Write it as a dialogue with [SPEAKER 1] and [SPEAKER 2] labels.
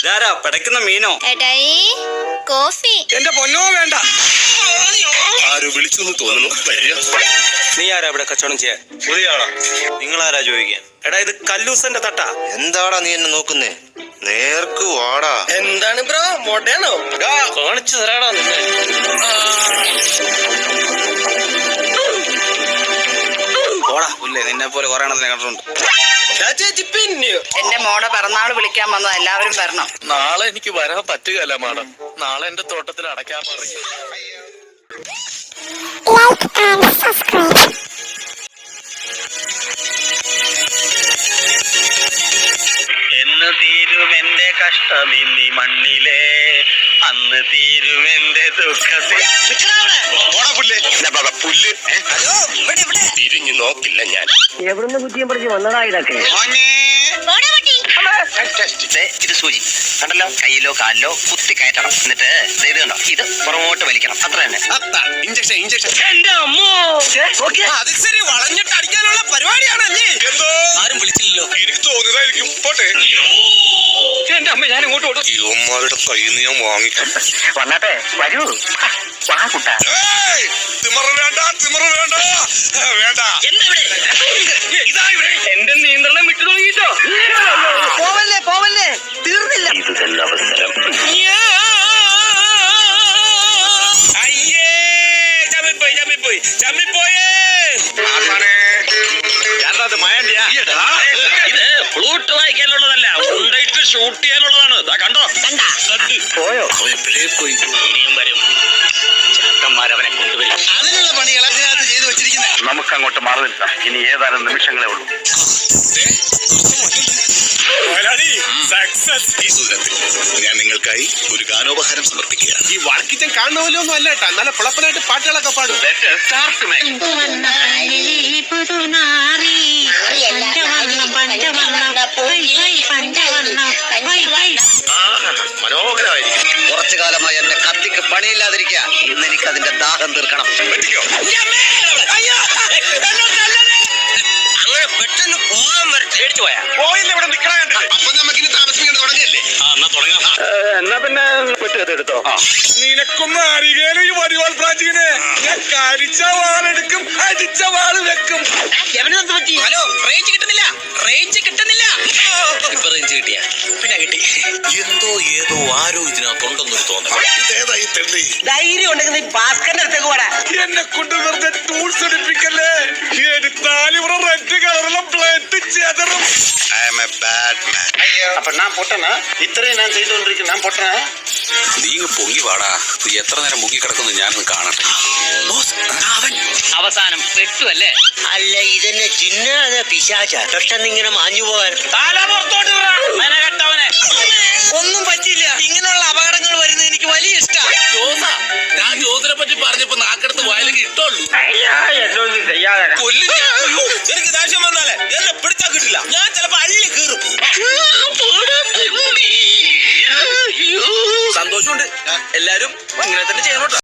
[SPEAKER 1] ഇതാരാ പിടയ്ക്കുന്ന മീനോ?
[SPEAKER 2] ഏട്ടായി കോഫി.
[SPEAKER 1] എന്റെ പൊന്നോ വേണ്ട.
[SPEAKER 3] ആരോ വിളിച്ചു തോന്നുന്നു.
[SPEAKER 1] നീ ആരാ ഇവിടെ കച്ചവടം ചെയ്യാൻ?
[SPEAKER 3] പുതിയ ആളാ. നിങ്ങളാരാ ചോദിക്കാൻ?
[SPEAKER 1] എടാ ഇത് കല്ലൂസന്റെ തട്ടാ.
[SPEAKER 3] എന്താടാ നീ എന്നെ നോക്കുന്നേ? നേർക്ക് വാടാ.
[SPEAKER 1] എന്താണ് ബ്രോ മോട്ടയാണോ?
[SPEAKER 3] കാണിച്ചു തരാടാ നിന്നെ.
[SPEAKER 1] ഓടാ പുല്ലേ, നിന്നെ പോലെ കുറെ എണ്ണത്തിനെ കണ്ടിട്ടുണ്ട്.
[SPEAKER 4] എന്റെ മോടെ പിറന്നാള് വിളിക്കാൻ വന്നത്, എല്ലാവരും വരണം.
[SPEAKER 3] നാളെ എനിക്ക് വരാൻ പറ്റുകയല്ല മാഡം. നാളെ എന്റെ തോട്ടത്തിൽ അടയ്ക്കാൻ പറയും.
[SPEAKER 5] എന്ന് തീരുമെന്റെ കഷ്ടമിന്നി മണ്ണിലെ, അന്ന് തീരുമെന്റെ ദുഃഖത്തിൽ.
[SPEAKER 3] പുല്ല് തിരിഞ്ഞു നോക്കില്ല ഞാൻ.
[SPEAKER 4] എവിടുന്ന് കുറ്റിയും പറിച്ച് വന്നതാ ഇതൊക്കെ?
[SPEAKER 5] ഇത് സൂചി കണ്ടല്ലോ, കയ്യിലോ കാലിലോ കുത്തി കയറ്റണം. എന്നിട്ട് ഇത് കണ്ടോ, ഇത് പുറമോട്ട് വലിക്കണം. അത്ര തന്നെ.
[SPEAKER 3] Injection injection.
[SPEAKER 5] എന്റെ അമ്മോ,
[SPEAKER 1] അത് ശരി, വളഞ്ഞിട്ട് അടിക്കാനുള്ള പരിപാടിയാണല്ലേ?
[SPEAKER 3] എന്തോ
[SPEAKER 1] ആരും വിളിച്ചില്ലല്ലോ.
[SPEAKER 3] എനിക്ക് തോന്നിയതായിരിക്കും. പോട്ടെ.
[SPEAKER 5] എന്റെ അമ്മ, ഞാൻ ഇങ്ങോട്ട് ഓടും.
[SPEAKER 3] ഇവന്മാരുടെ കയ്യിൽ നിന്ന് ഞാൻ വാങ്ങിക്കാം.
[SPEAKER 5] വന്നാട്ടെ, വരൂ. വാ കുട്ടാ.
[SPEAKER 3] തിമറ് വേണ്ട, തിമറ് വേണ്ട, വേണ്ട.
[SPEAKER 5] എന്റെ നിയന്ത്രണം വിട്ടു തുടങ്ങിട്ടോ.
[SPEAKER 4] പോവല്ലേ പോവല്ലേ, തീർന്നില്ല.
[SPEAKER 5] ഇത് തന്നെ അവസരം.
[SPEAKER 1] അയ്യേ, ചമ്മിപ്പോയി ചമ്മിപ്പോയി ചമ്മിപ്പോയേ.
[SPEAKER 5] ഇത് ഫ്ലൂട്ട് വായിക്കാനുള്ളതല്ല, ഉണ്ടായിട്ട് ഷൂട്ട് ചെയ്യാനുള്ളതാണ്. കണ്ടോ? പോയോ?
[SPEAKER 1] പോയി.
[SPEAKER 5] ഇനിയും വരും. ചാക്കന്മാരവനെ കൊണ്ടുവരും.
[SPEAKER 1] അതിനുള്ള പണികൾ അതിനകത്ത് ചെയ്തു വെച്ചിരിക്കുന്നത്.
[SPEAKER 5] നമുക്ക് അങ്ങോട്ട് മാറി നിൽക്കാം. ഇനി ഏതാനും നിമിഷങ്ങളേ ഉള്ളൂ.
[SPEAKER 3] സക്സസ്. ഈ സുദിനത്തിൽ ഞാൻ നിങ്ങൾക്കായി ഒരു ഗാനോപഹാരം സമർപ്പിക്കുകയാണ്.
[SPEAKER 1] ഈ വർക്കിച്ചൻ കാണുന്ന ഒന്നും അല്ല കേട്ടാ, നല്ല പുളപ്പനായിട്ട് പാട്ടുകളൊക്കെ പാടും.
[SPEAKER 5] മനോഹരമായിരിക്കും.
[SPEAKER 6] കുറച്ചു കാലമായി എന്റെ കത്തിക്ക് പണിയില്ലാതിരിക്കുക. ഇന്ന് എനിക്ക് അതിന്റെ ദാഹം തീർക്കണം.
[SPEAKER 5] അങ്ങനെ പെട്ടെന്ന് പോകാൻ പേടിച്ചു പോയാ.
[SPEAKER 3] പോയില്ല, ഇവിടെ നിൽക്കണ. അപ്പൊ നമുക്കിനി താമസിക്കാൻ തുടങ്ങിയല്ലേ?
[SPEAKER 5] എന്നാ പിന്നെ പെട്ടെടുത്തോ.
[SPEAKER 3] നിനക്കൊന്ന് അറിയേല ഈ വടിവാൾ പ്രാചീനെ. ഞാൻ കരിച്ച വാളെടുക്കും, അടിച്ച വാള് വെക്കും.
[SPEAKER 4] ഹലോ, റേഞ്ച് കിട്ടുന്നില്ല, റേഞ്ച് കിട്ടുന്നില്ല.
[SPEAKER 1] ഇപ്പൊ റേഞ്ച് കിട്ടിയാ?
[SPEAKER 4] പിന്നെ കിട്ടി.
[SPEAKER 1] എന്തോ ഏതോ ആരോ ഇതിനകത്തുണ്ടെന്നൊരു തോന്നണം.
[SPEAKER 3] ഇതേതായി തെണ്ടി?
[SPEAKER 4] ധൈര്യം ഉണ്ടെങ്കിൽ ഭാസ്കറിന്റെ അടുത്തേക്ക് പോടാ.
[SPEAKER 3] എന്നെ കൊണ്ട് വെറുതെ ടൂൾസ് എടുപ്പിക്കല്ലേ. എടുത്താലിവിടെ റെഡ് കളറിലെ ബ്ലഡ് ചെതറും. I am a bad man.
[SPEAKER 5] അപ്പൊ ഞാൻ പൊട്ടനാ? ഇത്രയും ഞാൻ ചെയ്തുകൊണ്ടിരിക്കും, ഞാൻ പൊട്ടനാ?
[SPEAKER 1] നീ പൊങ്ങി വാടാ. എത്ര നേരം മുങ്ങി കിടക്കുന്നു ഞാനൊന്ന് കാണട്ടെ.
[SPEAKER 4] അവസാനം പെട്ടുവല്ലേ?
[SPEAKER 6] അല്ല, ഇതെന്നെ ജിന്നാതെ പിശാച പെട്ടെന്ന് ഇങ്ങനെ മാഞ്ഞു പോകാൻ.
[SPEAKER 4] തല പുറത്തോട്ട് മെനകെട്ടവനെ. ഒന്നും പറ്റില്ല.